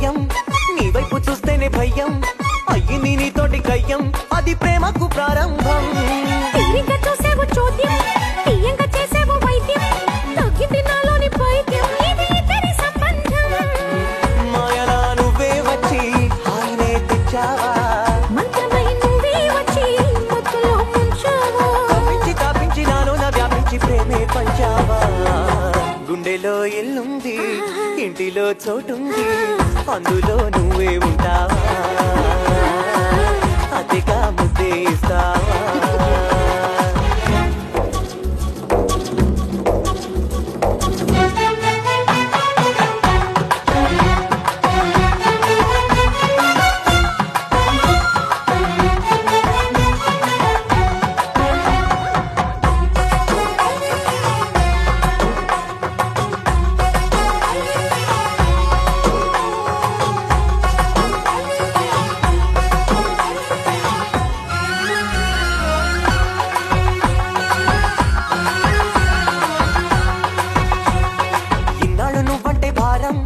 దయ్యం నీ వైపు చూస్తేనే భయం అయ్యింది నీతోటి కయ్యం అది ప్రేమకు ప్రారంభం తీరిగ్గా చూసేవు చోద్యం తీయంగా చేసేవు వైద్యం తగ్గింది నాలోని పైద్యం ఇది ఇద్దరి సంబంధం మాయలా నువ్వే వచ్చి హాయినే తెచ్చావా మంత్రమై నువ్వే వచ్చి మత్తులో ముంచావా తప్పించి తాపించి నాలో నా వ్యాపించి ప్రేమే పంచావా గుండెలో ఇల్లుంది ఇంటిలో చోటుంది అందులో నువ్వే ఉంటావా అతిగా ముద్దే ఇస్తావా ఇన్నాళ్ళు నువ్వంటే భారం